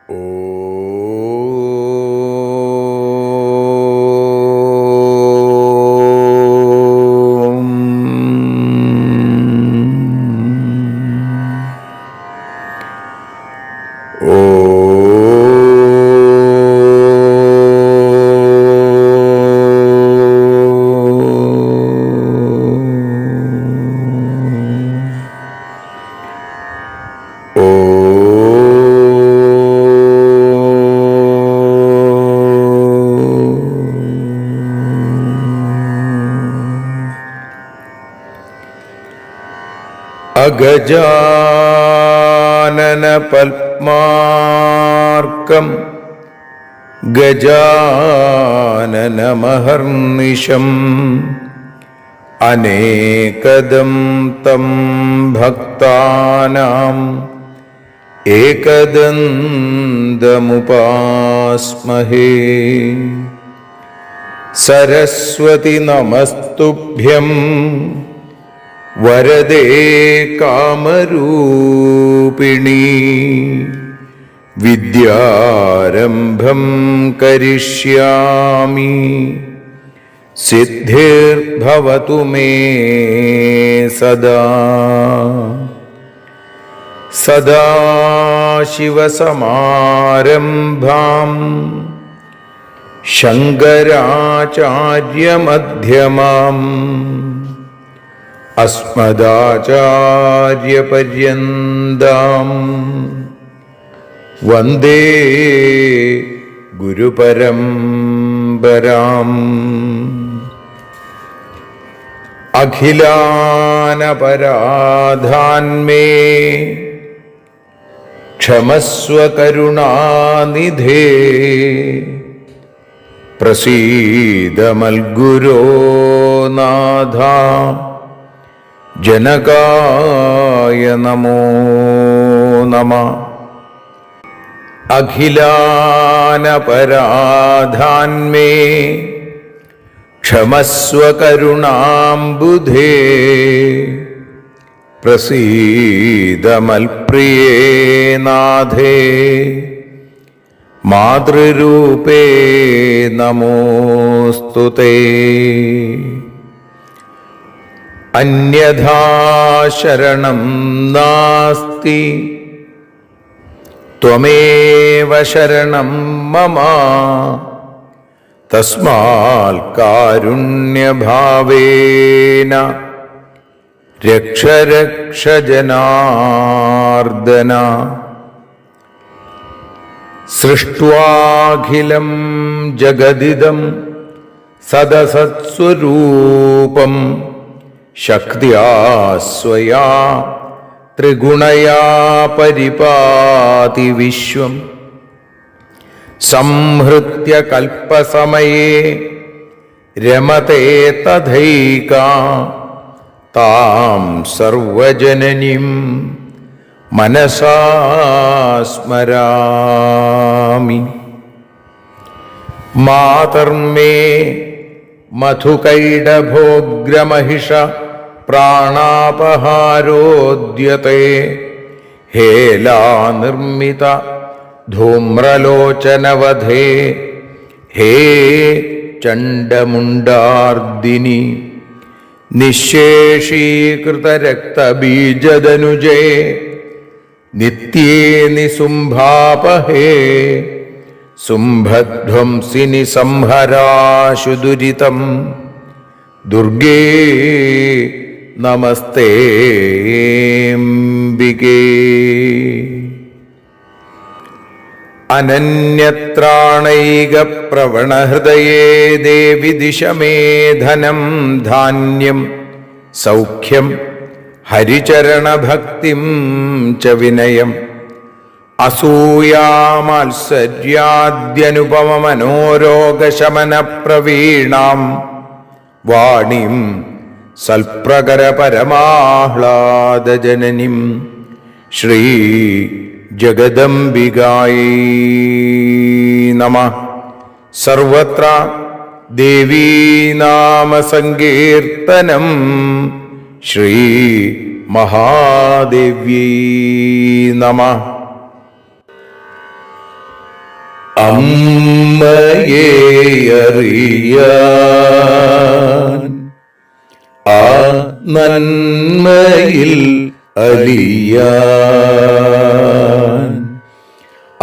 അഗജാനന പത്മാർക്കം ഗജാനനമഹർനിശം അനേകദം തം ഭക്താനാം ഏകദന്തമുപാസ്മഹേ. സരസ്വതി നമസ്തുഭ്യം വരദേ കാമരൂപിണി. വിദ്യാരംഭം കരിഷ്യാമി സിദ്ധിർഭവതു മേ സദാ. സദാശിവസമാരംഭാം ശങ്കരാചാര്യമധ്യമാം അസ്മദാചാര്യപര്യന്താം വന്ദേ ഗുരുപരമ്പരാം. അഖിലാനപരാധാന്മേ ക്ഷമസ്വ കരുണാനിധേ. പ്രസീദ മൽഗുരോ നാഥ ജനകായ നമോ നമഃ. അഖിലാനപരാധാന്മേ ക്ഷമസ്വ കരുണാംബുധേ. പ്രസീദ മൽപ്രിയേ നാഥേ മാതൃരൂപേ നമോസ്തുതേ. അന്യഥാ ശരണം നാസ്തി ത്വമേവ ശരണം മമ. തസ്മാൽ കാരുണ്യഭാവേന രക്ഷ രക്ഷ ജനാർദ്ദന. സൃഷ്ട്വാഖിലം ജഗദിദം സദസത്സ്വരൂപം ശക്ത്യാ സ്വയാ ത്രിഗുണയാ പരിപാതി വിശ്വം. സംഹൃത്യ കൽപ്പസമയേ രമതേ തഥൈകാ താം സർവജനനീം മനസാ സ്മരാമി. മാതർമേ മധുകൈടഭോഗ്രമഹിഷ പ്രാണാപഹാരോദ്യത്തെ. ഹേലാനിർമ്മിത ധൂമ്രലോചനവധേ. ഹേ ചണ്ഡമുണ്ഡാർദിനി നിശേഷീകൃതരക്തബീജദനുജേ. നിത്യേ നിസുംഭാപഹേ സുംഭധ്വംസിനി സംഹരാശു ദുരിതം. ദുർഗേ നമസ്തേംബികേ. അനന്യത്രാണൈകപ്രവണഹൃദയേ ദേവി ദിശ മേ ധനം ധാന്യം സൗഖ്യം ഹരിചരണഭക്തിം ച വിനയം. അസൂയാമാത്സര്യാദ്യനുപമമനോരോഗശമനപ്രവീണാം വാണിം സൽപ്രകരപരമാഹ്ലാദജനനിം ശ്രീ ജഗദംബികായൈ നമഃ. സർവത്ര ദേവീനാമസങ്കീർത്തനം ശ്രീ മഹാദേവ്യൈ നമഃ. അമ്മയെ അറിയാൻ ആ നന്മയിൽ അലിയാൻ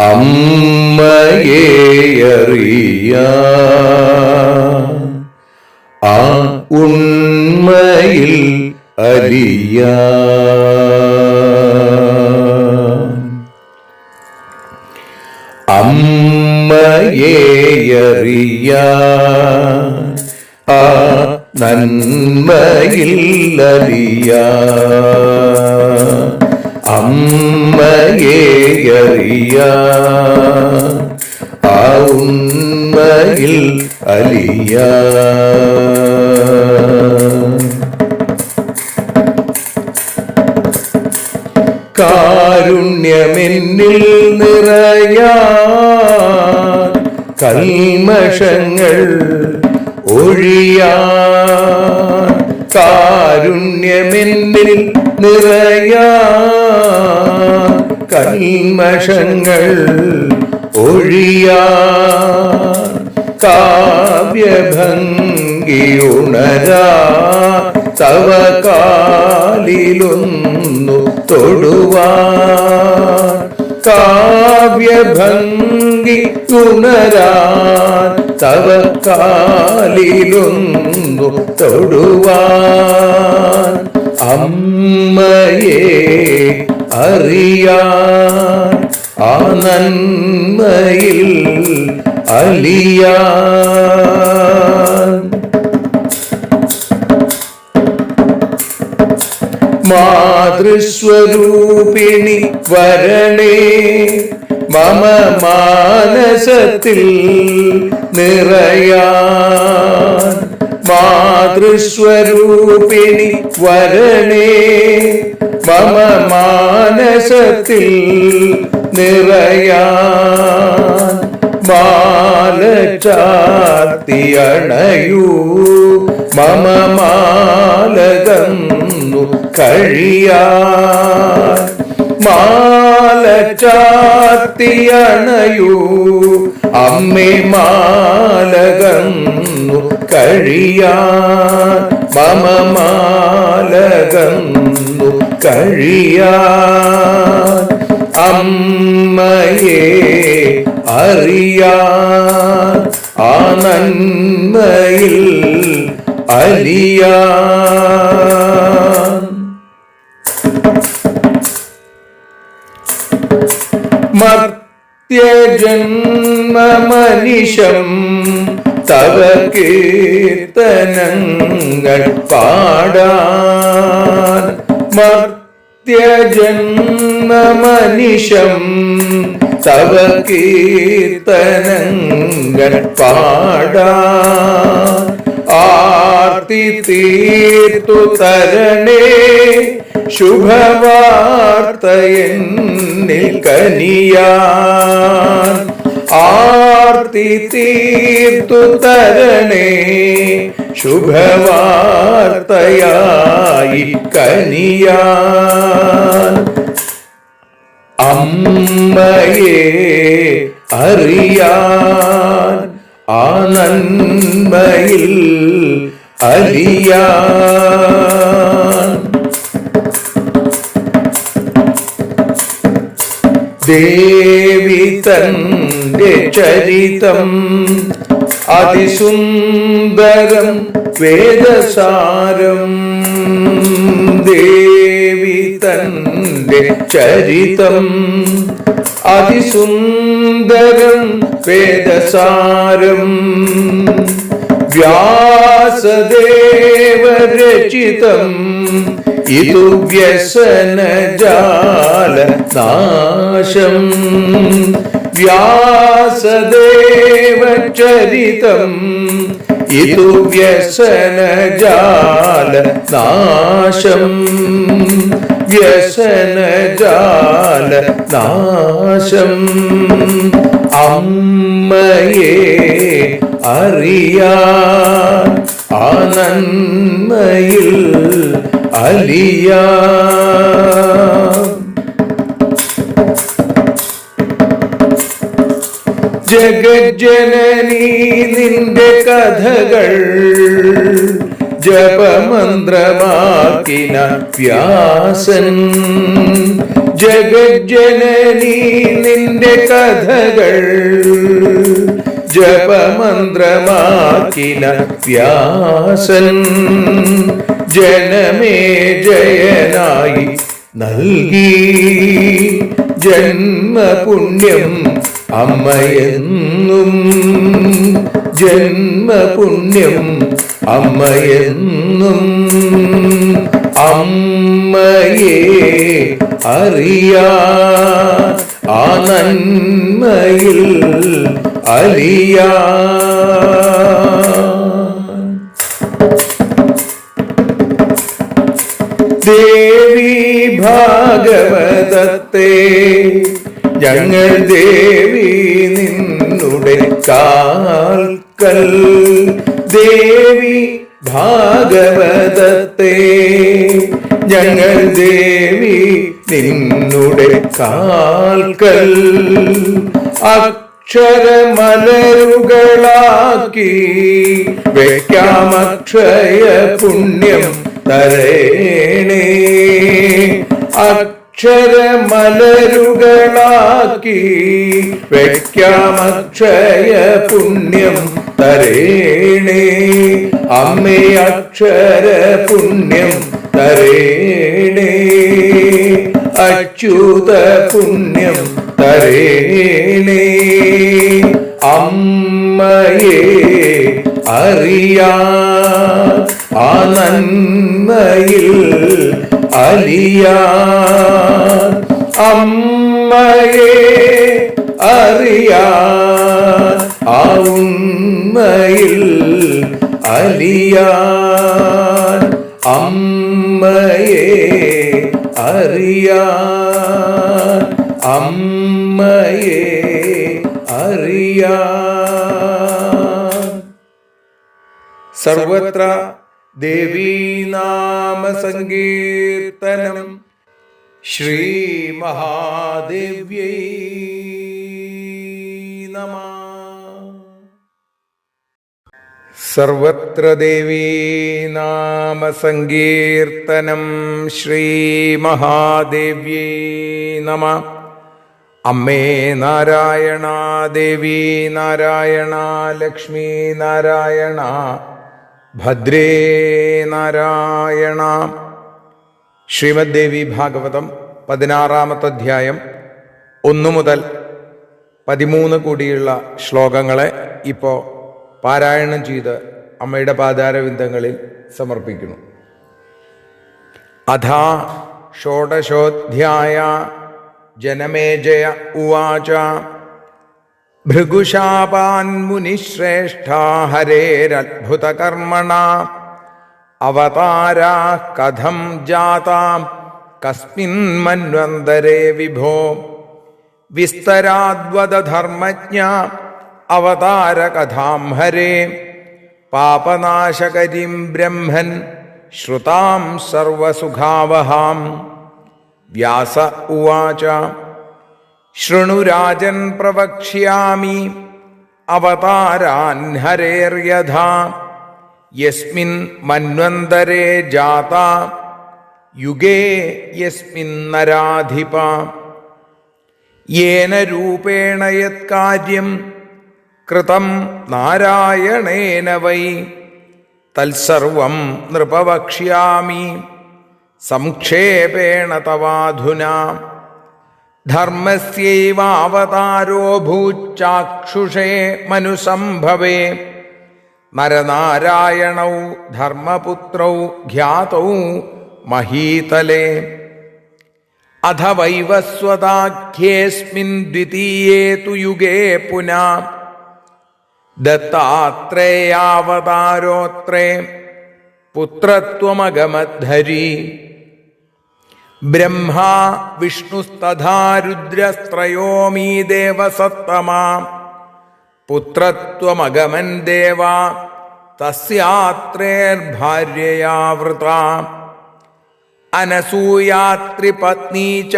അമ്മയെ അറിയാൻ ആ ഉണ്മയിൽ അലിയാൻ അമ്മയെ അറിയാൻ ആ നന്മയിൽ അലിയാൻ അമ്മയെ അറിയാൻ ആ ഉണ്മയിൽ അലിയാൻ കാരുണ്യമെന്നിൽ നിറയാൻ കൽമഷങ്ങൾ ഒഴിയാൻ കാരുണ്യമെന്നിൽ നിറയാൻ കൽമഷങ്ങൾ ഒഴിയാൻ കാവ്യഭംഗി ഉണരാ തവ കാലിലൊന്നു തൊടുവാൻ കാവ്യഭംഗി ഉണരാൻ തവ കാലിലൊന്നു തൊടുവാൻ അമ്മയെ അറിയാൻ ആ നന്മയിൽ അലിയാൻ മാതൃസ്വരൂപിണി വരണേ മമ മാനസത്തിൽ നിറയാൻ മാതൃസ്വരൂപിണി വരണേ മമ മാനസത്തിൽ നിറയാൻ മാല ചാർത്തിയണയൂ മമ മാലകന്നു കഴിയാൻ മാല ചാർത്തിയണയൂ അമ്മേ മാലകന്നു കഴിയാൻ മമ മാലകന്നു കഴിയാൻ അമ്മയെ അറിയാൻ ആ നന്മയിൽ അലിയാൻ മർത്യജന്മമനിശം തവ കീർത്തനങ്ങൾ പാടാൻ മർത്യജന്മമനിശം തവ കീർത്തനങ്ങൾ പാടാൻ ആർത്തി തീർത്തു തരണേ ശുഭവാർത്തയെന്നിൽ കനിയാൻ ആർത്തി തീർത്തു തരണേ ശുഭവാർത്തയായി കനിയാൻ അമ്മയെ അറിയാൻ ആ നന്മയിൽ അലിയാൻ ദേവി തന്റെ ചരിതം അതിസുന്ദരം വേദസാരം ദേവി തന്റെ ചരിതം അതിസുന്ദരം വേദസാരം വ്യാസദേവരചിതം ഇതു വ്യസനജാലനാശം വ്യാസദേവചരിതം ഇതു വ്യസനജാലനാശം വ്യസനജാലനാശം അമ്മയെ അറിയാൻ ആ നന്മയിൽ അലിയാൻ ജഗജ്ജനനീ നിന്റെ കഥകൾ ജപമന്ത്രമാക്കിന വ്യാസൻ. ജഗജ്ജനനീ നിന്റെ കഥകൾ ജപമന്ത്രമാക്കിന വ്യാസൻ. ജനമേ ജയനായി നൽകി ജന്മപുണ്യം അമ്മയെന്നും. ജന്മപുണ്യം അമ്മയെന്നും. അമ്മയെ അറിയാ ആ നന്മയിൽ അലിയാ. ദേവി ഭാഗവതത്തെ ഞങ്ങൾ ദേവി നിന്നുടെ കാൽക്കൽ. ദേവി ഭാഗവതത്തെ ഞങ്ങൾ ദേവി നിന്നുടെ കാൽക്കൽ. അക്ഷരമലരുകളാക്കി വെക്കാമക്ഷയ പുണ്യം തരേണേ. അക്ഷരമലരുകളാക്കി വെക്കാമക്ഷയ പുണ്യം തരേണേ. അമ്മേ അക്ഷര പുണ്യം തരേണേ. അച്യുത പുണ്യം തരേണേ. അമ്മയെ അറിയാ ആ നന്മയിൽ അലിയാ. അമ്മയെ അറിയാ ആ ഉണ്മയിൽ അലിയാ. അമ്മയെ അറിയാ. അമ്മയെ അറിയാ. സർവത്ര ദേവീനാമ സങ്കീർത്തനം. ശ്രീ മഹാദേവ്യൈ നമഃ. സർവത്ര ദേവീനാമ സങ്കീർത്തനം. ശ്രീ മഹാദേവ്യൈ നമഃ. അമ്മേ നാരായണ, ദേവി നാരായണ, ലക്ഷ്മി നാരായണ, ഭദ്രേ നാരായണ. ശ്രീമദ് ദേവി ഭാഗവതം 16-ാമത്തെ അധ്യായം 1 മുതൽ 13 കൂടിയുള്ള ശ്ലോകങ്ങളെ ഇപ്പോൾ പാരായണം ചെയ്ത് അമ്മയുടെ പാദാരവിന്ദങ്ങളിൽ സമർപ്പിക്കുന്നു. അഥാ ഷോഡശോധ്യായ. ജനമേജയ ഉവാച. ഭൃഗുശാപാൻ മുനിശ്രേഷ്ഠാ ഹരേരദ്ഭുതകർമ്മണ അവതാരാ കഥം ജാതാ കസ്മിൻ മന്വന്തരേ വിഭോ. വിസ്തരാദ്വദ ധർമ്മജ്ഞ അവതാരകഥാം ഹരേ. പാപനാശകരിം ബ്രഹ്മൻ ശ്രുതാം സർവസുഖാവഹാം. വ്യാസ ഉവാച. ശൃണുരാജൻ പ്രവക്ഷ്യാമി അവതാരാൻ ഹരേർയഥാ. യസ്മിൻ മന്വന്തരേ ജാതാ യുഗേ യസ്മിൻ നരാധിപ. യേന രൂപേണ യത്കാര്യം കൃതം നാരായണേന വൈ. തത്സർവം നൃപവക്ഷ്യാമി സംക്ഷേപേണ തവാധുനാ. ധർമ്മസ്യൈവാവതാരോ ഭൂച്ചാക്ഷുഷേ മനുസംഭവേ. നരനാരായണൗ ധർമ്മപുത്രൗ ഖ്യാതൗ മഹീതലേ. അഥ വൈവസ്വതാഖ്യേസ്മിൻ ദ്വിതീയേ തു യുഗേ പുനാ. ദത്താത്രേയാവതാരോത്രേ പുത്രത്വമഗമദ്ധരി. ബ്രഹ്മാ വിഷ്ണുസ്തഥാ രുദ്രസ്ത്രയോമീ ദേവസത്തമാ. പുത്രത്വമഗമൻ ദേവാ തസ്യാത്രേർഭാര്യയാവൃതാ. അനസൂയാത്രിപത്നീ ച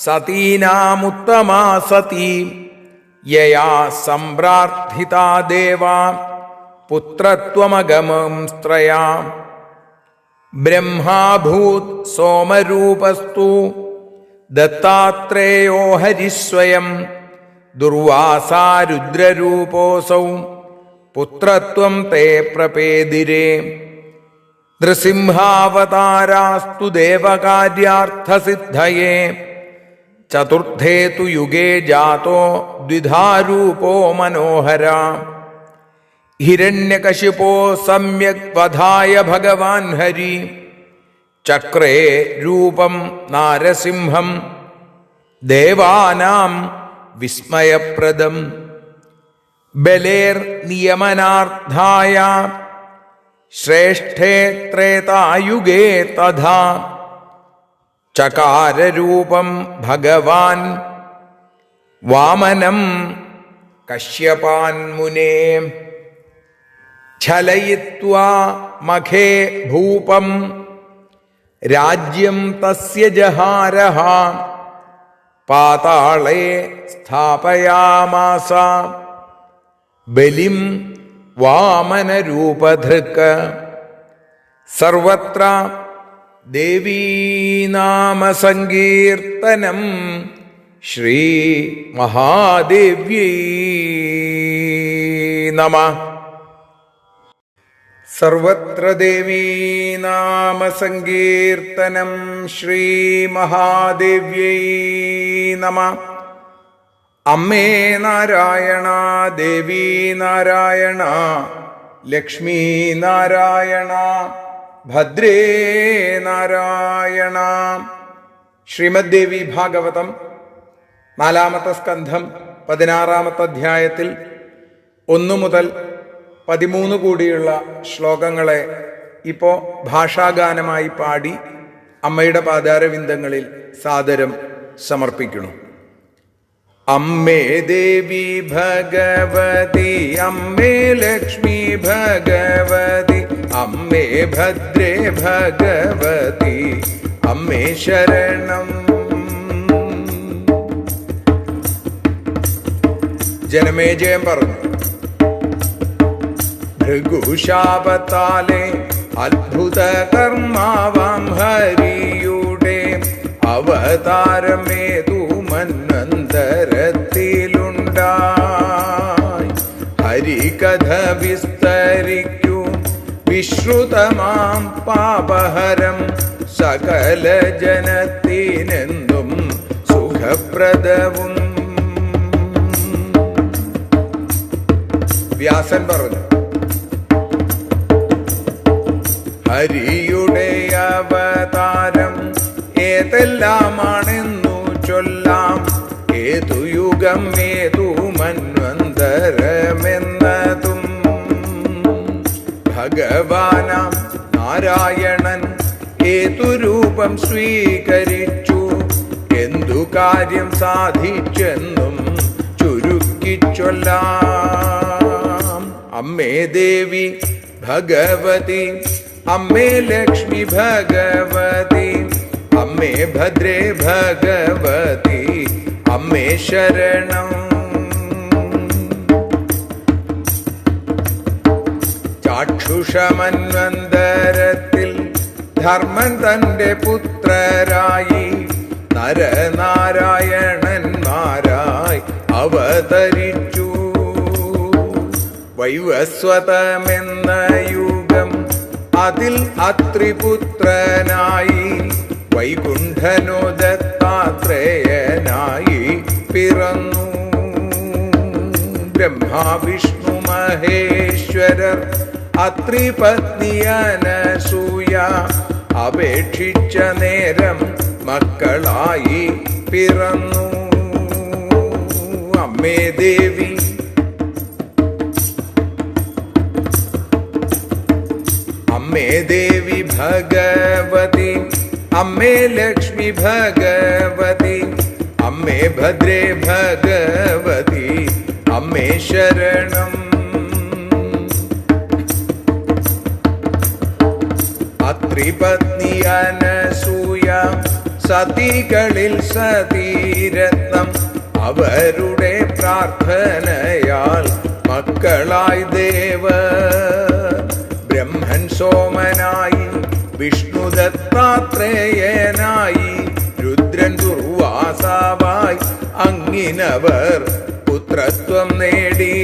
സതീനാമുത്തമാ സതി. യയാ സംപ്രാർത്ഥിതാ ദേവാ പുത്രത്വമഗമം സ്ത്രയാ ബ്രഹ്മാഭൂത് സോമരൂപസ്തു ദത്താത്രേയോ ഹരിസ്വയം ദുർവാസാ രുദ്രരൂപോസൗ പുത്രത്വം തേ പ്രപേദിരേ നൃസിംഹാവതാരാസ്തു ദേവകാര്യാർത്ഥസിദ്ധയേ ചതുർത്ഥേ തു യുഗേ ജാതോ ദ്വിധാരൂപോ മനോഹര ഹിരണ്യകശിപോ സമ്യക് വധായ ഭഗവാൻ ഹരി ചക്രേ രൂപം നാരസിംഹം ദേവാനാം വിസ്മയപ്രദം ബലേർ നിയമനാർത്ഥായ ശ്രേഷ്ഠേ ത്രേതായുഗേ തഥാ ചകാരരൂപം ഭഗവാൻ വാമനം കശ്യപാൻ മുനേ ഛലയിത്വാ മഖേ ഭൂപം രാജ്യം തസ്യ ജഹാരഃ പാതാളേ സ്ഥാപയാമാസ ബലിം വാമനരൂപധൃക് സർവത്ര ദേവീനാമസങ്കീർത്തനം ശ്രീ മഹാദേവ്യൈ നമഃ. സർവത്ര ദേവീനാമസങ്കീർത്തനം ശ്രീ മഹാദേവ്യൈ നമഃ. അമ്മേ നാരായണ, ദേവീ നാരായണ, ലക്ഷ്മീ നാരായണ, ഭദ്രേ നാരായണ. ശ്രീമദ് ദേവി ഭാഗവതം 4-ാമത്തെ സ്കന്ധം 16-ാമത്തെ അധ്യായത്തിൽ 1 മുതൽ 13 കൂടിയുള്ള ശ്ലോകങ്ങളെ ഇപ്പോൾ ഭാഷാഗാനമായി പാടി അമ്മയുടെ പാദാരവിന്ദങ്ങളിൽ സാദരം സമർപ്പിക്കുന്നു. അമ്മേ ദേവി ഭഗവതി, അമ്മേ ലക്ഷ്മി ഭഗവതി, അമ്മേ ഭദ്രേ ഭഗവതി, അമ്മേ ശരണം. ജനമേജയം പറഞ്ഞു, ഭൃഗുശാപത്താലെ അത്ഭുത കർമാവാം ഹരിയുടെ അവതാരമേതു മന്വന്തരത്തിലുണ്ടായി. ഹരികഥ വിസ്തരിക്കൂ വിശ്രുതമാം പാപഹരം, സകല ജനത്തിനെന്നും സുഖപ്രദവും. വ്യാസൻ പറഞ്ഞു, ഹരിയുടെ അവതാരം ഏതെല്ലാമാണെന്നു ചൊല്ലാം. ഏതു യുഗം ഏതു മന്വന്തരമെന്നതും. ഭഗവാനാം നാരായണൻ ഏതു രൂപം സ്വീകരിച്ചു, എന്തു കാര്യം സാധിച്ചെന്നും ചുരുക്കിച്ചൊല്ലാം. അമ്മേ ദേവി ഭഗവതി, അമ്മേ ലക്ഷ്മി ഭഗവതി, അമ്മേ ഭദ്രേ ഭഗവതി, അമ്മേ ശരണം. ചാക്ഷുഷമന്വന്തരത്തിൽ ധർമ്മൻ തന്റെ പുത്രരായി നരനാരായണന്മാരായി അവതരിച്ചു. വൈവസ്വതമെന്ന യുഗം അതിൽ അത്രിപുത്രനായി വൈകുണ്ഠനോ ദത്താത്രേയനായി പിറന്നു. ബ്രഹ്മാ വിഷ്ണു മഹേശ്വരർ അത്രിപത്നി അനസൂയ അപേക്ഷിച്ച നേരം മക്കളായി പിറന്നു. അമ്മേ ദേവി അമ്മേ ദേവി ഭഗവതി, അമ്മേ ലക്ഷ്മി ഭഗവതി, അമ്മേ ഭദ്രേ ഭഗവതി, അമ്മേ ശരണം. അത്രിപത്നി അനസൂയ സതികളിൽ സതീരത്നം, അവരുടെ പ്രാർത്ഥനയാൽ മക്കളായി ദേവ. ബ്രഹ്മൻ സോമനായി വിഷ്ണു ദത്താത്രേയനായി രുദ്രൻ ദുർവാസാവായി അങ്ങിനവർ പുത്രത്വം നേടി.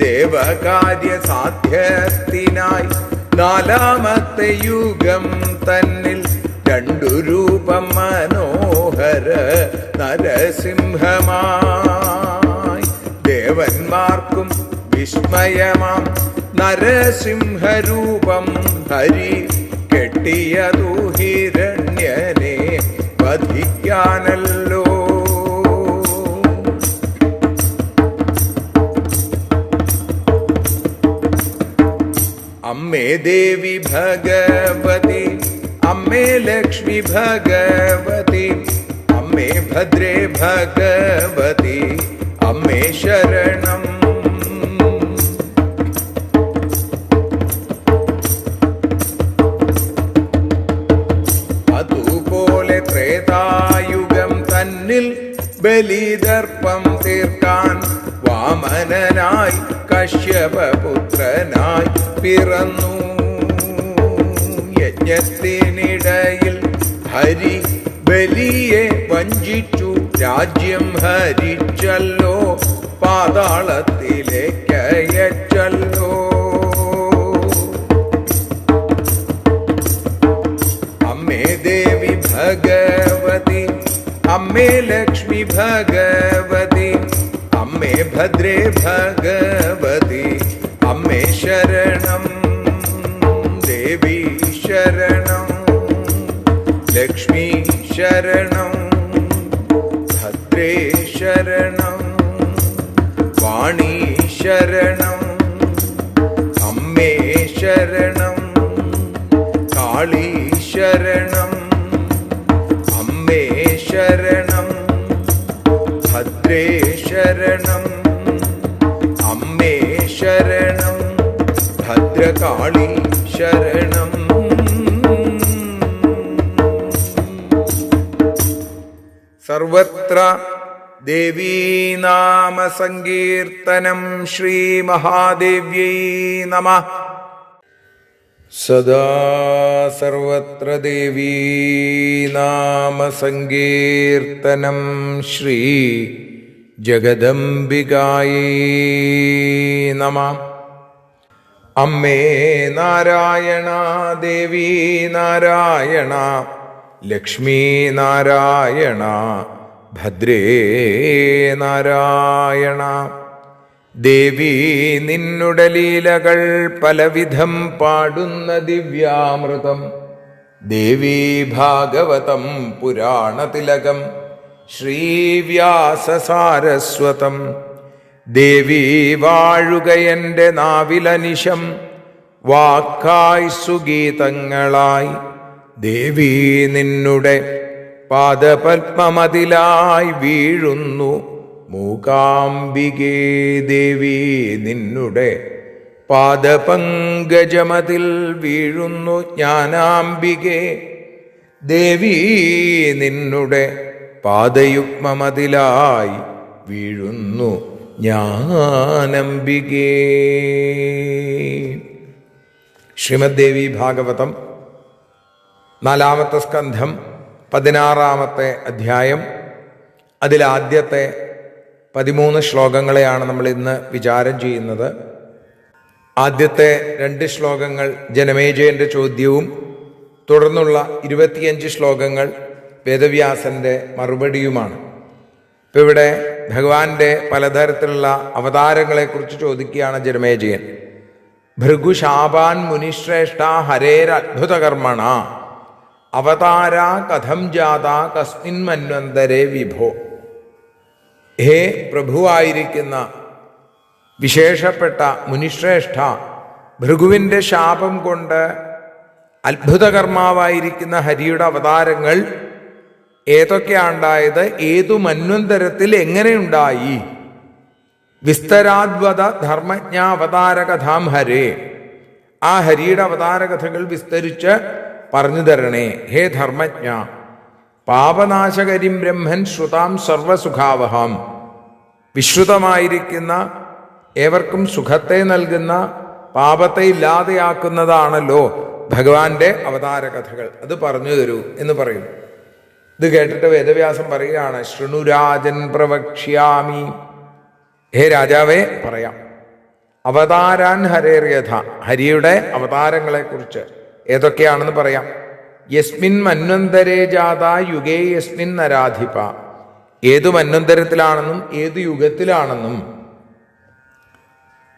ദേവകാര്യ സാധ്യത്തിനായി നാലാമത്തെ യുഗം തന്നിൽ രണ്ടു രൂപം മനോഹര നരസിംഹമായി. ദേവന്മാർക്കും വിസ്മയമാം നരസിംഹരൂപം ഹരി കെട്ടിയതു ഹിരണ്യനെ വധിക്കാനല്ലോ. അമ്മേ ദേവി ഭഗവതി, അമ്മേ ലക്ഷ്മി ഭഗവതി, അമ്മേ ഭദ്രേ ഭഗവതി, അമ്മേ ശരണം. അതുപോലെ ത്രേതായുഗം തന്നിൽ ബലിദർപ്പം തീർക്കാൻ വാമനനായി കശ്യപപുത്രനായി പിറന്നു. യജ്ഞത്തിനിടയിൽ ഹരി ബലിയെ വഞ്ചിച്ചു, രാജ്യം ഹരിച്ചല്ലോ, പാതാളത്തിലേക്കയച്ചല്ലോ. അമ്മേ ദേവി ഭഗവതി, അമ്മേ ലക്ഷ്മി ഭഗവതി, അമ്മേ ഭദ്രേ ഭഗവതി, അമ്മേ ശരണം. ദേവി ശരണം, ലക്ഷ്മി ശരണം, ഭദ്രേ ശരണം, വാണി ശരണം, അമ്മേ ശരണം, കാളി ശരണം, അമ്മേ ശരണം, ഭദ്രേ ശരണം, അമ്മേ ശരണം, ഭദ്രകാളി ശരണം. സർവത്ര ദേവീനാമ സങ്കീർത്തനം. ശ്രീ മഹാദേവ്യൈ നമഃ. സദാ സർവത്ര ദേവീനാമ സങ്കീർത്തനം. ശ്രീ ജഗദംബികായൈ നമഃ. അമ്മേ നാരായണ, ദേവി നാരായണ, ലക്ഷ്മീ നാരായണ, ഭദ്രേ നാരായണ. ദേവി നിന്നുടെ ലീലകൾ പലവിധം പാടുന്ന ദിവ്യാമൃതം. ദേവി ഭാഗവതം പുരാണതിലകം ശ്രീവ്യാസസാരസ്വതം. ദേവി വാഴുകയൻ്റെ നാവിലനിശം, വാക്കായി സുഗീതങ്ങളായി. ദേവി നിന്നുടെ പാദപത്മമതിലായി വീഴുന്നു മൂകാംബികേ. ദേവി നിന്നുടെ പാദപങ്കജമതിൽ വീഴുന്നു ജ്ഞാനാംബികേ. ദേവി നിന്നുടെ പാദയുഗ്മമതിലായി വീഴുന്നു ജ്ഞാനംബികേ. ശ്രീമദ് ദേവി ഭാഗവതം 4-ാമത്തെ സ്കന്ധം 16-ാമത്തെ അധ്യായം. അതിലാദ്യത്തെ 13 ശ്ലോകങ്ങളെയാണ് നമ്മൾ ഇന്ന് വിചാരം ചെയ്യുന്നത്. ആദ്യത്തെ 2 ശ്ലോകങ്ങൾ ജനമേജയൻ്റെ ചോദ്യവും തുടർന്നുള്ള 25 ശ്ലോകങ്ങൾ വേദവ്യാസൻ്റെ മറുപടിയുമാണ്. ഇപ്പം ഇവിടെ ഭഗവാന്റെ പലതരത്തിലുള്ള അവതാരങ്ങളെക്കുറിച്ച് ചോദിക്കുകയാണ് ജനമേജയൻ. ഭൃഗുശാപാൻ മുനിശ്രേഷ്ഠ ഹരേരത്ഭുതകർമ്മണ അവതാര കഥം ജാത കസ്മിൻ മന്വന്തരേ വിഭോ. ഹേ പ്രഭുവായിരിക്കുന്ന വിശേഷപ്പെട്ട മുനിശ്രേഷ്ഠ, ഭൃഗുവിൻ്റെ ശാപം കൊണ്ട് അത്ഭുതകർമാവായിരിക്കുന്ന ഹരിയുടെ അവതാരങ്ങൾ ഏതൊക്കെയാണ്ടായത്, ഏതു മന്വന്തരത്തിൽ എങ്ങനെയുണ്ടായി? വിസ്തരാദ്വത ധർമ്മജ്ഞ അവതാരകഥാം ഹരേ. ആ ഹരിയുടെ അവതാരകഥകൾ വിസ്തരിച്ച് പറഞ്ഞു തരണേ ഹേ ധർമ്മജ്ഞ. പാപനാശകരിം ബ്രഹ്മൻ ശ്രുതാം സർവസുഖാവഹാം. വിശ്രുതമായിരിക്കുന്ന, ഏവർക്കും സുഖത്തെ നൽകുന്ന, പാപത്തെ ഇല്ലാതെയാക്കുന്നതാണല്ലോ ഭഗവാന്റെ അവതാര കഥകൾ. അത് പറഞ്ഞു തരൂ എന്ന് പറയും. ഇത് കേട്ടിട്ട് വേദവ്യാസം പറയുകയാണ്, ശൃണുരാജൻ പ്രവക്ഷ്യാമി. ഹേ രാജാവേ, പറയാം. അവതാരാൻ ഹരേർയഥ, ഹരിയുടെ അവതാരങ്ങളെക്കുറിച്ച് ഏതൊക്കെയാണെന്ന് പറയാം. യസ്മിൻ മന്വന്തരേ ജാത യുഗേ യസ്മിൻ നരാധിപ, ഏതു മന്വന്തരത്തിലാണെന്നും ഏതു യുഗത്തിലാണെന്നും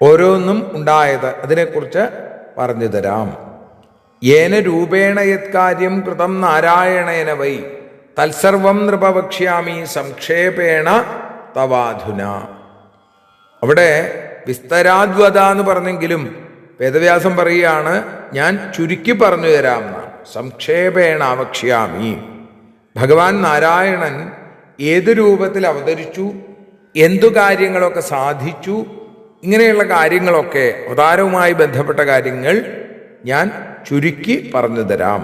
ഓരോന്നും ഉണ്ടായത് അതിനെക്കുറിച്ച് പറഞ്ഞു തരാം. യേന രൂപേണ യത്കാര്യം കൃതം നാരായണേന വൈ തത്സർവം നൃപവക്ഷ്യാമി സംക്ഷേപേണ തവാധുന. അവിടെ വിസ്തരാദ്വത എന്ന് പറഞ്ഞെങ്കിലും വേദവ്യാസം പറയുകയാണ്, ഞാൻ ചുരുക്കി പറഞ്ഞു തരാം എന്നാണ്. സംക്ഷേപേണ വക്ഷ്യാമി. ഭഗവാൻ നാരായണൻ ഏത് രൂപത്തിൽ അവതരിച്ചു, എന്തു കാര്യങ്ങളൊക്കെ സാധിച്ചു, ഇങ്ങനെയുള്ള കാര്യങ്ങളൊക്കെ, അവതാരവുമായി ബന്ധപ്പെട്ട കാര്യങ്ങൾ ഞാൻ ചുരുക്കി പറഞ്ഞു തരാം.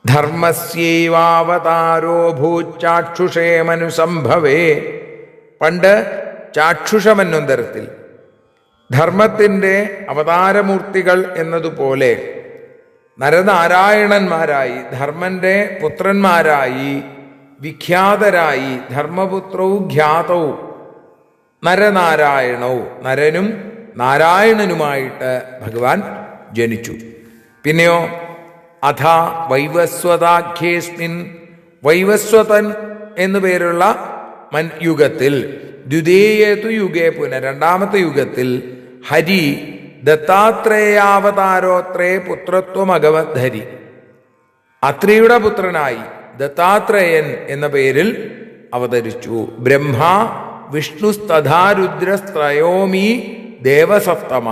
ധർമ്മസ്യൈവാവതാരോ ഭൂചാക്ഷുഷേ മനുസംഭവേ. പണ്ട് ചാക്ഷുഷമന്വന്തരത്തിൽ ധർമ്മത്തിൻ്റെ അവതാരമൂർത്തികൾ എന്നതുപോലെ നരനാരായണന്മാരായി, ധർമ്മന്റെ പുത്രന്മാരായി, വിഖ്യാതരായി, ധർമ്മപുത്രവും ഖ്യാതവും നരനാരായണവും, നരനും നാരായണനുമായിട്ട് ഭഗവാൻ ജനിച്ചു. പിന്നെയോ അഥ വൈവസ്വതാഖ്യേസ്മിൻ, വൈവസ്വതൻ എന്നു പേരുള്ള യുഗത്തിൽ, ദ്വിതീയേതു യുഗേ പുനഃ, രണ്ടാമത്തെ യുഗത്തിൽ ഹരി ദത്താത്രേയാവതാരോത്രേ പുത്രത്വമഗവദ്ധരി, അത്രിയുടെ പുത്രനായി ദത്താത്രേയൻ എന്ന പേരിൽ അവതരിച്ചു. ബ്രഹ്മ വിഷ്ണുസ്തഥാ രുദ്രസ്ത്രയോമീ ദേവസപ്തമ.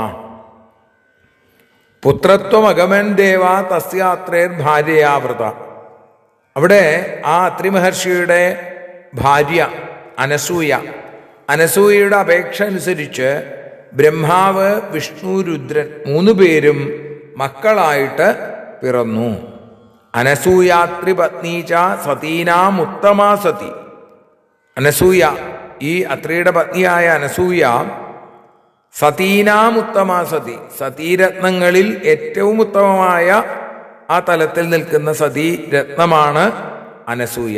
പുത്രത്വമഗമൻ ദേവ തസ്യാത്രേർ ഭാര്യയാവൃത. അവിടെ ആ അത്രി മഹർഷിയുടെ ഭാര്യ അനസൂയ, അനസൂയയുടെ അപേക്ഷ അനുസരിച്ച് ബ്രഹ്മാവ്, വിഷ്ണു, രുദ്രൻ മൂന്നു പേരും മക്കളായിട്ട് പിറന്നു. അനസൂയാത്രി പത്നീച സതീനാം ഉത്തമാ സതി. അനസൂയ, ഈ അത്രിയുടെ പത്നിയായ അനസൂയ സതീനാം ഉത്തമാ സതി, സതീരത്നങ്ങളിൽ ഏറ്റവും ഉത്തമമായ ആ തലത്തിൽ നിൽക്കുന്ന സതീരത്നമാണ് അനസൂയ.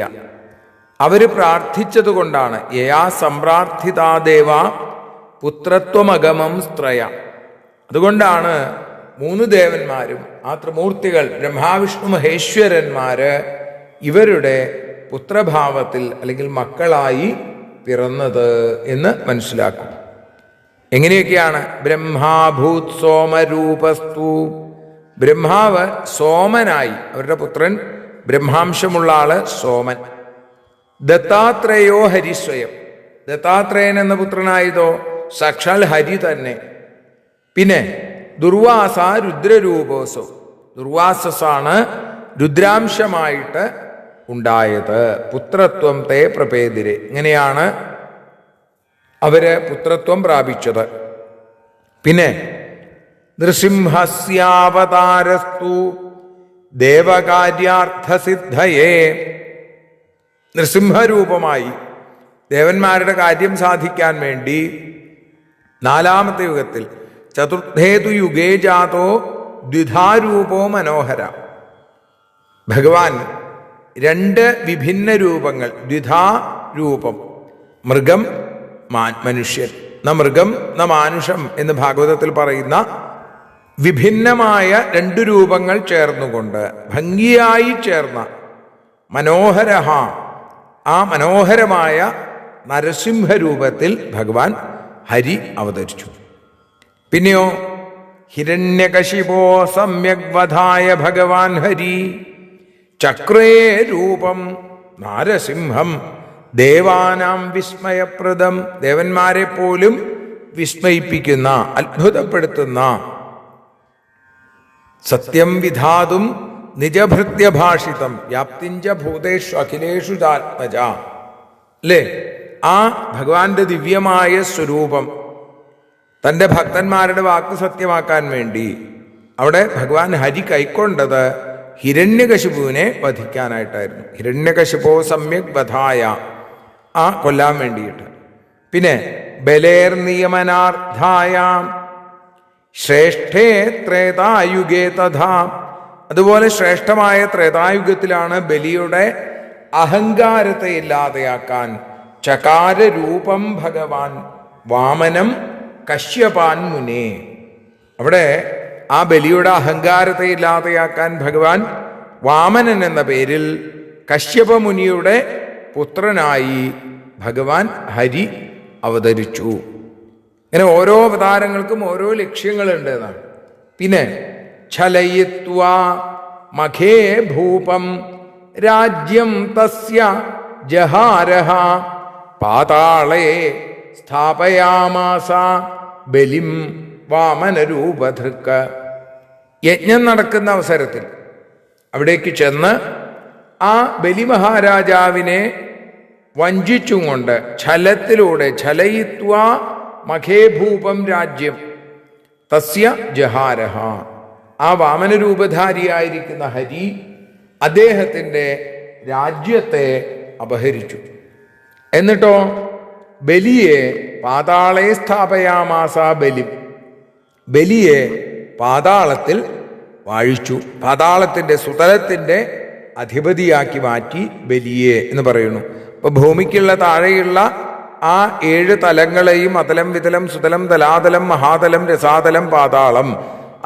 അവര് പ്രാർത്ഥിച്ചതുകൊണ്ടാണ് യയാ സംപ്രാർത്ഥിതാദേവ പുത്രത്വമഗമം സ്ത്രയ. അതുകൊണ്ടാണ് മൂന്ന് ദേവന്മാരും, ആ ത്രിമൂർത്തികൾ ബ്രഹ്മാവിഷ്ണു മഹേശ്വരന്മാര്, ഇവരുടെ പുത്രഭാവത്തിൽ അല്ലെങ്കിൽ മക്കളായി പിറന്നത് എന്ന് മനസ്സിലാക്കും. എങ്ങനെയൊക്കെയാണ്? ബ്രഹ്മാഭൂത് സോമരൂപസ്തു. ബ്രഹ്മാവ് സോമനായി, അവരുടെ പുത്രൻ ബ്രഹ്മാംശമുള്ള ആള് സോമൻ. ദത്താത്രേയോ ഹരിസ്വയം, ദത്താത്രേയൻ എന്ന പുത്രനായതോ സാക്ഷാൽ ഹരി തന്നെ. പിന്നെ ദുർവാസ രുദ്രരൂപോസോ, ദുർവാസസാണ് രുദ്രാംശമായിട്ട് ഉണ്ടായത്. പുത്രത്വം തേ പ്രപേതിരെ, ഇങ്ങനെയാണ് അവര് പുത്രത്വം പ്രാപിച്ചത്. പിന്നെ നൃസിംഹസ്യാവതാരസ്തു ദേവകാര്യാർത്ഥസിദ്ധയേ. നൃസിംഹരൂപമായി ദേവന്മാരുടെ കാര്യം സാധിക്കാൻ വേണ്ടി നാലാമത്തെ യുഗത്തിൽ, ചതുർത്ഥേതു യുഗേ ജാതോ ദ്വിധാരൂപോ മനോഹര. ഭഗവാൻ രണ്ട് വിഭിന്ന രൂപങ്ങൾ, ദ്വിധാ രൂപം, മൃഗം മനുഷ്യൻ, ന മൃഗം ന മാനുഷം എന്ന് ഭാഗവതത്തിൽ പറയുന്ന വിഭിന്നമായ രണ്ടു രൂപങ്ങൾ ചേർന്നുകൊണ്ട് ഭംഗിയായി ചേർന്ന മനോഹരഹ, ആ മനോഹരമായ നരസിംഹരൂപത്തിൽ ഭഗവാൻ ഹരി അവതരിച്ചു. പിന്നെയോ ഹിരണ്യകശിപോ സമ്യക് വധായ ഭഗവാൻ ഹരി ചക്രേ രൂപം നാരസിംഹം ദേവാനാം വിസ്മയപ്രദം. ദേവന്മാരെ പോലും വിസ്മയിപ്പിക്കുന്ന, അത്ഭുതപ്പെടുത്തുന്ന, സത്യം വിധാതും നിജഭൃത്യഭാഷിതം വ്യാപ്തിഞ്ച ഭൂതേഷു അഖിലേഷു ചാത്മജ. അല്ലേ? ആ ഭഗവാന്റെ ദിവ്യമായ സ്വരൂപം തൻ്റെ ഭക്തന്മാരുടെ വാക്ക് സത്യമാക്കാൻ വേണ്ടി അവിടെ ഭഗവാൻ ഹരി കൈക്കൊണ്ടത് ഹിരണ്യകശിപുവിനെ വധിക്കാനായിട്ടായിരുന്നു. ഹിരണ്യകശിപോ സമ്യക് വധായ, ആ കൊല്ലാൻ വേണ്ടിയിട്ട്. പിന്നെ ബലേർ നിയമനാർത്ഥായാം ശ്രേഷ്ഠേ ത്രേതായുഗേ തഥാ, അതുപോലെ ശ്രേഷ്ഠമായ ത്രേതായുഗത്തിലാണ് ബലിയുടെ അഹങ്കാരത്തെ ഇല്ലാതെയാക്കാൻ ചകാരരൂപം ഭഗവാൻ വാമനം കശ്യപാൻ മുനേ. അവിടെ ആ ബലിയുടെ അഹങ്കാരത്തെ ഇല്ലാതെയാക്കാൻ ഭഗവാൻ വാമനൻ എന്ന പേരിൽ കശ്യപമുനിയുടെ പുത്രനായി ഭഗവാൻ ഹരി അവതരിച്ചു. ഇങ്ങനെ ഓരോ അവതാരങ്ങൾക്കും ഓരോ ലക്ഷ്യങ്ങളുണ്ട് എന്നാണ്. പിന്നെ ഛലയിത്വാ മഖേ ഭൂപം രാജ്യം തസ്യ ജഹാരഹ പാതാളേ സ്ഥാപയാമാസ ബലിം വാമനരൂപധൃക്ക്. യജ്ഞം നടക്കുന്ന അവസരത്തിൽ അവിടേക്ക് ചെന്ന് ആ ബലിമഹാരാജാവിനെ വഞ്ചിച്ചും കൊണ്ട് ഛലത്തിലൂടെ ഛലയിത്വാ മഖേഭൂപം രാജ്യം തസ്യ ജഹാരഹ, ആ വാമനരൂപധാരിയായിരിക്കുന്ന ഹരി അദ്ദേഹത്തിൻ്റെ രാജ്യത്തെ അപഹരിച്ചു. എന്നിട്ടോ ബലിയെ പാതാളേ സ്ഥാപയാമാസ ബലി, ബലിയെ പാതാളത്തിൽ വാഴിച്ചു. പാതാളത്തിൻ്റെ സുതലത്തിൻ്റെ അധിപതിയാക്കി മാറ്റി ബലിയെ എന്ന് പറയുന്നു. അപ്പൊ ഭൂമിക്കുള്ള താഴെയുള്ള ആ 7 തലങ്ങളെയും അതലം വിതലം സുതലം തലാതലം മഹാതലം രസാതലം പാതാളം,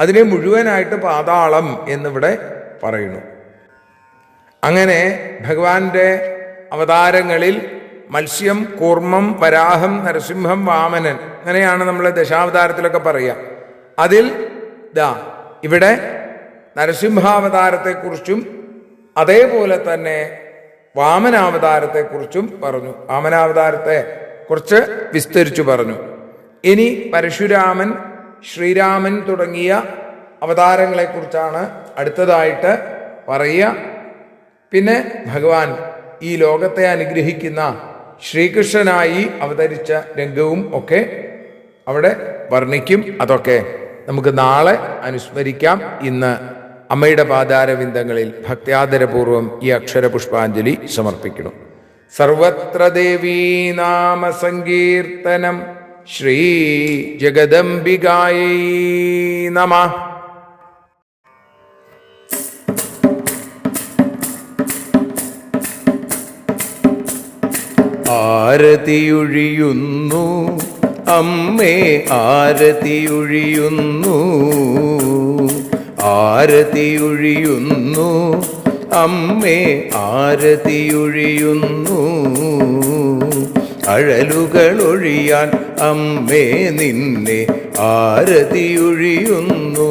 അതിനെ മുഴുവനായിട്ട് പാതാളം എന്നിവിടെ പറയുന്നു. അങ്ങനെ ഭഗവാന്റെ അവതാരങ്ങളിൽ മത്സ്യം, കൂർമ്മം, വരാഹം, നരസിംഹം, വാമനൻ, അങ്ങനെയാണ് നമ്മൾ ദശാവതാരത്തിലൊക്കെ പറയുക. അതിൽ ഇവിടെ നരസിംഹാവതാരത്തെക്കുറിച്ചും അതേപോലെ തന്നെ വാമനാവതാരത്തെക്കുറിച്ചും പറഞ്ഞു. വാമനാവതാരത്തെ കുറിച്ച് വിസ്തരിച്ചു പറഞ്ഞു. ഇനി പരശുരാമൻ, ശ്രീരാമൻ തുടങ്ങിയ അവതാരങ്ങളെക്കുറിച്ചാണ് അടുത്തതായിട്ട് പറയുക. പിന്നെ ഭഗവാൻ ഈ ലോകത്തെ അനുഗ്രഹിക്കുന്ന ശ്രീകൃഷ്ണനായി അവതരിച്ച രംഗവും ഒക്കെ അവിടെ വർണ്ണിക്കും. അതൊക്കെ നമുക്ക് നാളെ അനുസ്മരിക്കാം. ഇന്ന് അമ്മയുടെ പാദാരവിന്ദങ്ങളിൽ ഭക്ത്യാദരപൂർവം ഈ അക്ഷരപുഷ്പാഞ്ജലി സമർപ്പിക്കുന്നു. സർവത്ര ദേവീ നാമ സങ്കീർത്തനം ശ്രീ ജഗദംബികായൈ നമഃ. ആരതിയൊഴിയുന്നു അമ്മേ, ആരതിയൊഴിയുന്നു, ആരതിയൊഴിയുന്നു അമ്മേ, ആരതിയൊഴിയുന്നു. അഴലുകളൊഴിയാൻ അമ്മേ നിന്നെ ആരതിയൊഴിയുന്നു,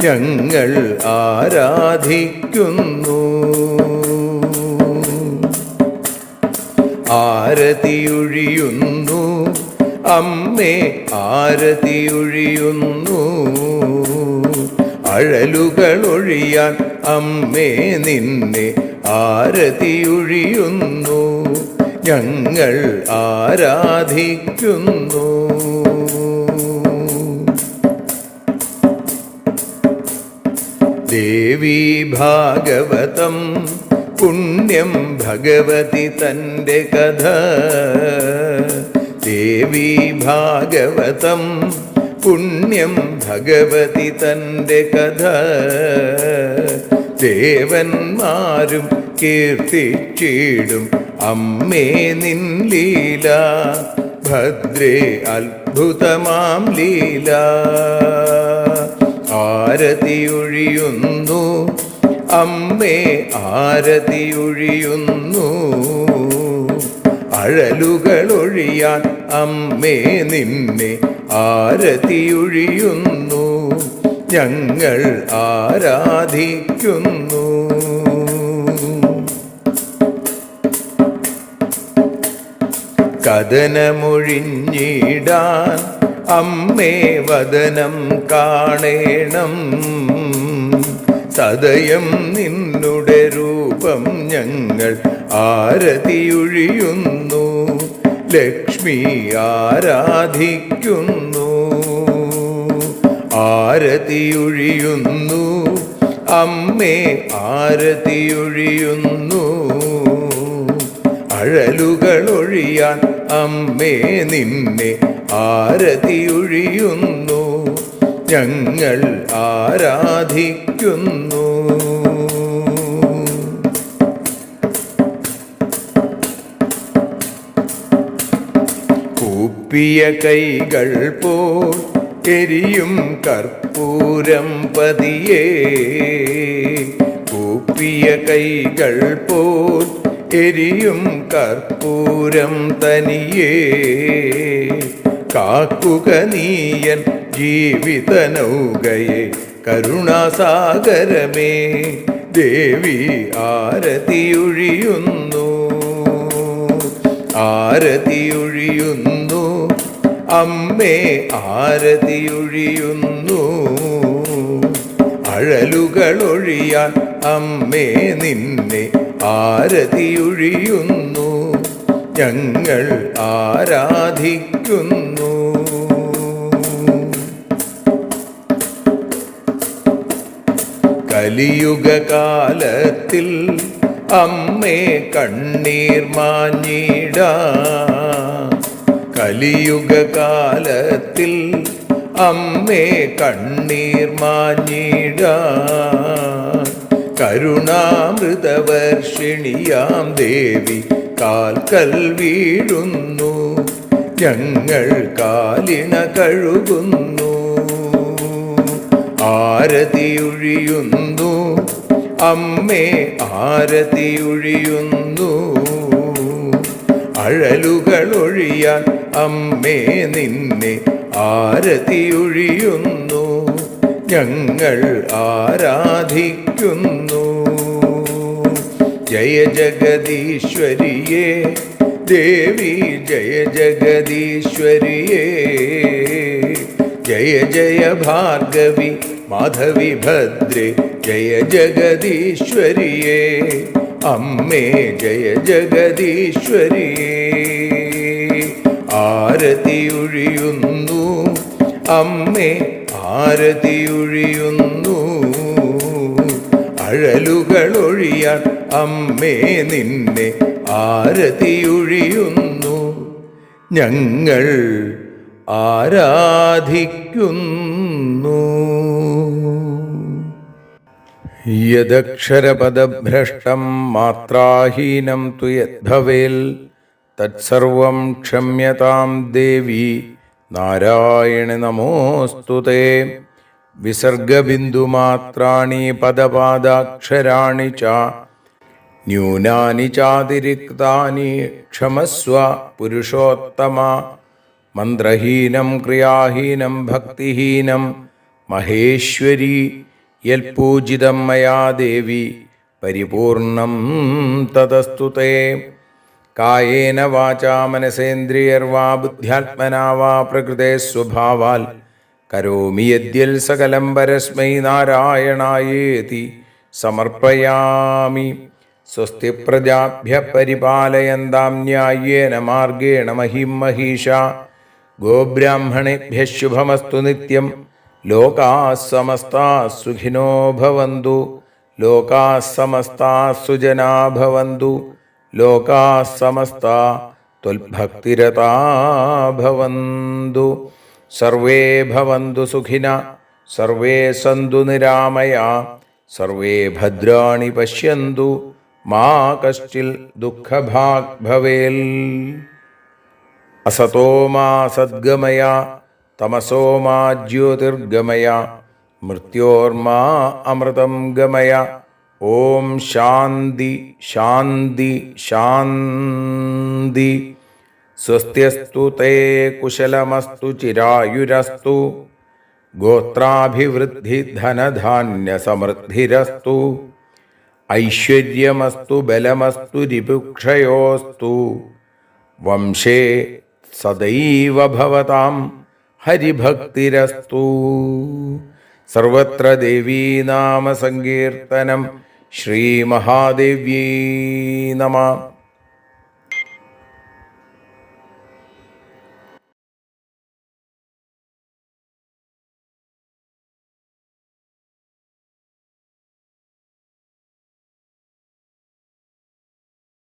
ഞങ്ങൾ ആരാധിക്കുന്നു. ആരതിയൊഴിയുന്നു അമ്മേ, ആരതിയൊഴിയുന്നു. അഴലുകളൊഴിയാൻ അമ്മേ നിന്നെ ആരതിയൊഴിയുന്നു, ഞങ്ങൾ ആരാധിക്കുന്നു. ദേവി ഭാഗവതം പുണ്യം ഭഗവതി തൻ്റെ കഥ. ദേവി ഭാഗവതം പുണ്യം ഭഗവതി തൻ്റെ കഥ. ദേവന്മാരും കീർത്തിച്ചിടും അമ്മേ നിൻ ലീല, ഭദ്രേ അത്ഭുതമാം ലീല. ആരതിയൊഴിയുന്നു അമ്മേ, ആരതിയൊഴിയുന്നു. അഴലുകളൊഴിയാൻ അമ്മേ നിന്നെ ആരതിയൊഴിയുന്നു, ഞങ്ങൾ ആരാധിക്കുന്നു. കഥനമൊഴിഞ്ഞിടാൻ അമ്മേ വദനം കാണേണം, സദയം നിന്നുടെ രൂപം ഞങ്ങൾ ആരതിയൊഴിയുന്നു, ലക്ഷ്മി ആരാധിക്കുന്നു. ആരതിയൊഴിയുന്നു അമ്മേ, ആരതിയൊഴിയുന്നു. അഴലുകളൊഴിയാൻ അമ്മേ നിന്നെ ആരതിയൊഴിയുന്നു ഞങ്ങൾ ആരാധിക്കുന്നു. കൂപ്പിയ കൈകൾ പോൽ എരിയും കർപ്പൂരം പതിയേ, കൂപ്പിയ കൈകൾ പോൽ എരിയും കർപ്പൂരം തനിയേ, കാക്കുക നീയൻ ജീവിത നൗകയെ കരുണാസാഗരമേ ദേവി ആരതിയൊഴിയുന്നു, ആരതിയൊഴിയുന്നു അമ്മേ ആരതിയൊഴിയുന്നു. അഴലുകളൊഴിയാൻ അമ്മേ നിന്നെ ആരതിയൊഴിയുന്നു ഞങ്ങൾ ആരാധിക്കുന്നു. കലിയുഗകാലത്തിൽ അമ്മേ കണ്ണീർ മാഞ്ഞിടാൻ, കലിയുഗകാലത്തിൽ അമ്മേ കണ്ണീർ മാഞ്ഞിടാൻ, കരുണാമൃതവർഷിണിയാം ദേവി കാൽക്കൽ വീഴുന്നു ഞങ്ങൾ കാലിണ കഴുകുന്നു. ആരതിയൊഴിയുന്നു അമ്മേ ആരതിയൊഴിയുന്നു, അഴലുകളൊഴിയാൻ അമ്മേ നിന്നെ ആരതിയൊഴിയുന്നു ഞങ്ങൾ ആരാധിക്കുന്നു. ജയ ജഗദീശ്വരിയേ ദേവി ജയ ജഗദീശ്വരിയേ, ജയ ജയ ഭാർഗവി മാധവി ഭദ്രേ ജയ ജഗദീശ്വരിയേ അമ്മേ ജയ ജഗദീശ്വരിയേ. ആരതിയൊഴിയുന്നു അമ്മേ ആരതിയൊഴിയുന്നു, അഴലുകളൊഴിയാൻ അമ്മേ നിന്നെ ആരതിയൊഴിയുന്നു ഞങ്ങൾ ആരാധിക്കുന്നു. യദക്ഷരപദഭ്രഷ്ടം മാത്രാഹീനം തു യദ്ഭവേൽ തത്സർവം ക്ഷമ്യതാം ദേവി നാരായണി നമോസ്തുതേ. വിസർഗബിന്ദുമാത്രാണി പദപാദാക്ഷരാണി ച ന്യൂനാനി ചാതിരിക്താനി ക്ഷമസ്വ പുരുഷോത്തമ. മന്ത്രഹീനം ക്രിയാഹീനം ഭക്തിഹീനം മഹേശ്വരി യൽപൂജിതം മയാ ദേവി പരിപൂർണം തതസ്തു തേ. കായേന വാചാ മനസേന്ദ്രിയർവാ ബുദ്ധ്യാത്മനാ വാ പ്രകൃതേ സ്വഭാവാൽ കരോമി യദ്യൽ സകലം പരസ്മൈ നാരായണായേതി സമർപ്പയാമി. സ്വസ്തി പ്രജാഭ്യ പരിപാലയന്താം ന്യായേന മാർഗേണ മഹിം മഹീഷാ. ഗോബ്രാഹ്മണേഭ്യഃ ശുഭമസ്തു നിത്യം. ലോകാഃ സമസ്താഃ സുഖിനോ ഭവന്തു. ലോകാഃ സമസ്താഃ സുജനാ ഭവന്തു. ലോകാഃ സമസ്താഃ ത്വൽഭക്തിരതാ ഭവന്തു. സർവേ ഭവന്തു സുഖിനഃ. സർവേ സന്തു നിരാമയാഃ. സർവേ ഭദ്രാണി പശ്യന്തു. മാ കശ്ചിൽ ദുഃഖഭാഗ് ഭവേൽ. അസതോ മാ സദ്ഗമയ തമസോ മാ ജ്യോതിർഗമയ മൃത്യോർമാ അമൃതം ഗമയ. ഓം ശാന്തി ശാന്തി ശാന്തി. സ്വസ്ത്യസ്തു തേ കുശലമസ്തു ചിരായുരസ്തു. ഗോത്രാഭിവൃദ്ധി ധനധാന്യ സമൃദ്ധിരസ്തു. ഐശ്വര്യമസ്തു ബലമസ്തു രിപുക്ഷയോസ്തു. വംശേ സദൈവ ഭവതാം ഹരിഭക്തിരസ്തു. സർവത്ര ദേവീനാമ സങ്കീർത്തനം. ശ്രീമഹാദേവ്യൈ നമഃ.